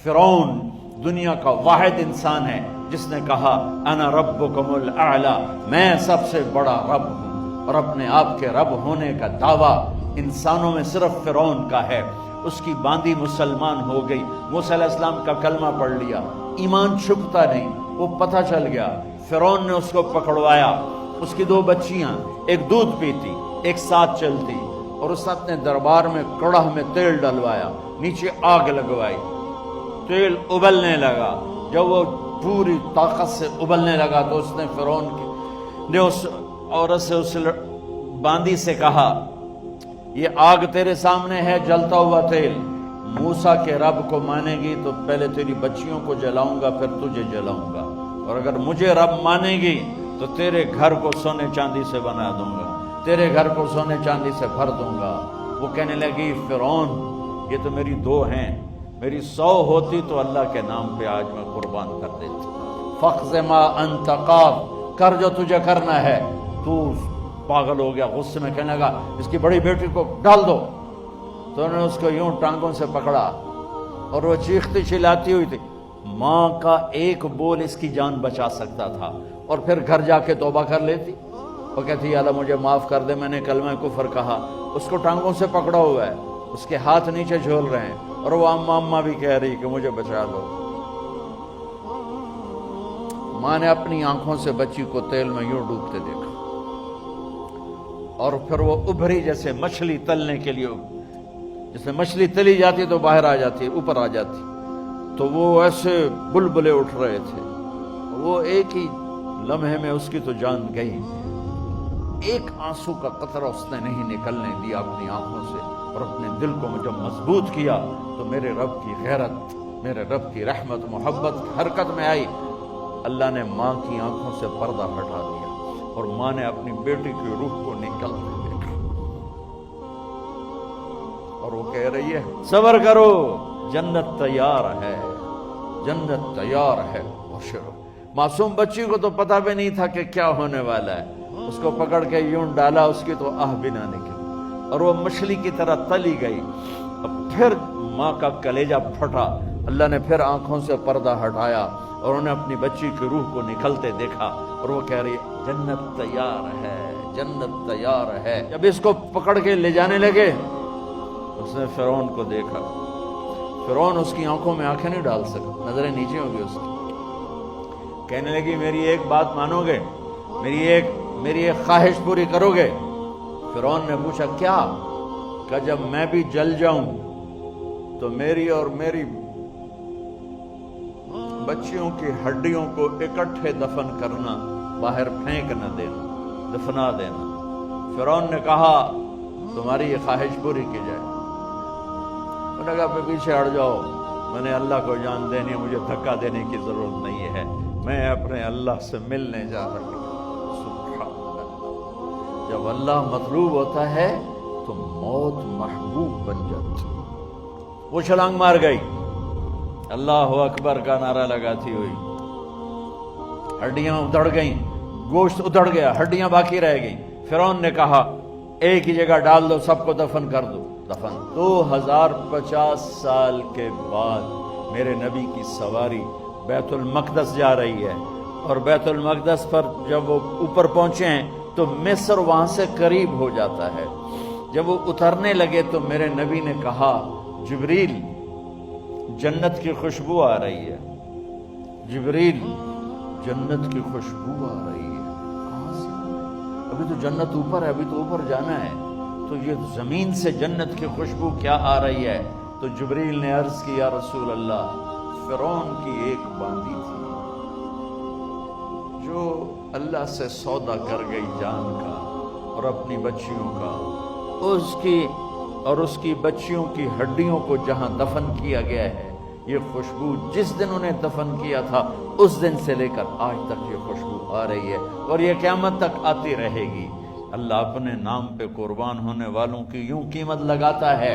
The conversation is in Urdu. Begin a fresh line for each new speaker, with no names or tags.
فرعون دنیا کا واحد انسان ہے جس نے کہا انا ربکم الاعلی، میں سب سے بڑا رب ہوں، اور اپنے آپ کے رب ہونے کا دعویٰ انسانوں میں صرف فرعون کا ہے۔ اس کی باندی مسلمان ہو گئی، موسیٰ علیہ السلام کا کلمہ پڑھ لیا، ایمان چھپتا نہیں، وہ پتہ چل گیا۔ فرعون نے اس کو پکڑوایا، اس کی 2 بچیاں، ایک دودھ پیتی ایک ساتھ چلتی، اور اس نے دربار میں کڑاہ میں تیل ڈلوایا، نیچے آگ لگوائی، تیل ابلنے لگا۔ جب وہ پوری طاقت سے ابلنے لگا تو اس نے فرعون نے اس عورت سے، اس باندی سے کہا یہ آگ تیرے سامنے ہے، جلتا ہوا تیل، موسیٰ کے رب کو مانے گی تو پہلے تیری بچیوں کو جلاؤں گا، پھر تجھے جلاؤں گا، اور اگر مجھے رب مانے گی تو تیرے گھر کو سونے چاندی سے بنا دوں گا، تیرے گھر کو سونے چاندی سے بھر دوں گا۔ وہ کہنے لگی فرعون یہ تو میری 2 ہیں، میری 100 ہوتی تو اللہ کے نام پہ آج میں قربان کر دیتی۔ فَاقْضِ مَا أَنْتَ قَاضٍ، کر جو تجھے کرنا ہے۔ تو پاگل ہو گیا، غصے میں کہنے لگا اس کی بڑی بیٹی کو ڈال دو۔ تو انہوں نے اس کو یوں ٹانگوں سے پکڑا اور وہ چیختی چلاتی ہوئی تھی۔ ماں کا ایک بول اس کی جان بچا سکتا تھا، اور پھر گھر جا کے توبہ کر لیتی۔ وہ کہتی اللہ مجھے معاف کر دے، میں نے کلمہ کفر کہا۔ اس کو ٹانگوں سے پکڑا ہوا ہے، اس کے ہاتھ نیچے جھول رہے ہیں، اور وہ اماں بھی کہہ رہی کہ مجھے بچا لو۔ ماں نے اپنی آنکھوں سے بچی کو تیل میں یوں ڈوبتے دیکھا، اور پھر وہ ابھری جیسے مچھلی تلنے کے لیے، جیسے مچھلی تلی جاتی تو باہر آ جاتی، اوپر آ جاتی، تو وہ ایسے بلبلے اٹھ رہے تھے۔ وہ ایک ہی لمحے میں اس کی تو جان گئی، ایک آنسو کا قطرہ اس نے نہیں نکلنے دیا اپنی آنکھوں سے، اور اپنے دل کو جب مضبوط کیا تو میرے رب کی غیرت، میرے رب کی رحمت محبت حرکت میں آئی۔ اللہ نے ماں کی آنکھوں سے پردہ ہٹا دیا، اور ماں نے اپنی بیٹی کی روح کو نکلتے دیکھا، اور وہ کہہ رہی ہے صبر کرو، جنت تیار ہے، جنت تیار ہے۔ معصوم بچی کو تو پتہ بھی نہیں تھا کہ کیا ہونے والا ہے، اس کو پکڑ کے یوں ڈالا، اس کی تو آہ بھی نہ نکلی، اور وہ مچھلی کی طرح تلی گئی۔ اب پھر ماں کا کلیجہ پھٹا، اللہ نے پھر آنکھوں سے پردہ ہٹایا، اور انہیں اپنی بچی کی روح کو نکلتے دیکھا، اور وہ کہہ رہی ہے جنت تیار ہے، جنت تیار ہے۔ جب اس کو پکڑ کے لے جانے لگے، اس نے فرعون کو دیکھا۔ فرعون اس کی آنکھوں میں آنکھیں نہیں ڈال سکتا، نظریں نیچے ہو گئی اس کی۔ کہنے لگی میری ایک بات مانو گے، میری ایک خواہش پوری کرو گے؟ فرعون نے پوچھا کیا؟ کہ جب میں بھی جل جاؤں تو میری اور میری بچیوں کی ہڈیوں کو اکٹھے دفن کرنا، باہر پھینک نہ دینا، دفنا دینا۔ فرعون نے کہا تمہاری یہ خواہش پوری کی جائے۔ انہوں نے کہا پیچھے ہٹ جاؤ، میں نے اللہ کو جان دینی ہے، مجھے دھکا دینے کی ضرورت نہیں ہے، میں اپنے اللہ سے ملنے جا رہا ہوں۔ سبحان اللہ، جب اللہ مطلوب ہوتا ہے تو موت محبوب بن جاتی۔ وہ چھلانگ مار گئی، اللہ اکبر کا نعرہ لگاتی ہوئی، ہڈیاں ادھڑ گئیں، گوشت ادھڑ گیا، ہڈیاں باقی رہ گئیں۔ فرعون نے کہا ایک ہی جگہ ڈال دو، سب کو دفن کر دو۔ دفن 2050 سال کے بعد میرے نبی کی سواری بیت المقدس جا رہی ہے، اور بیت المقدس پر جب وہ اوپر پہنچے ہیں تو مصر وہاں سے قریب ہو جاتا ہے۔ جب وہ اترنے لگے تو میرے نبی نے کہا جبریل جنت کی خوشبو آ رہی ہے، جبریل جنت کی خوشبو آ رہی ہے۔ کہاں سے؟ ابھی تو جنت اوپر ہے، ابھی تو اوپر جانا ہے، تو یہ زمین سے جنت کی خوشبو کیا آ رہی ہے؟ تو جبریل نے عرض کی یا رسول اللہ، فرعون کی ایک باندی تھی جو اللہ سے سودا کر گئی جان کا اور اپنی بچیوں کا، اس کی بچیوں کی ہڈیوں کو جہاں دفن کیا گیا ہے، یہ خوشبو جس دن انہیں دفن کیا تھا اس دن سے لے کر آج تک یہ خوشبو آ رہی ہے، اور یہ قیامت تک آتی رہے گی۔ اللہ اپنے نام پہ قربان ہونے والوں کی یوں قیمت لگاتا ہے۔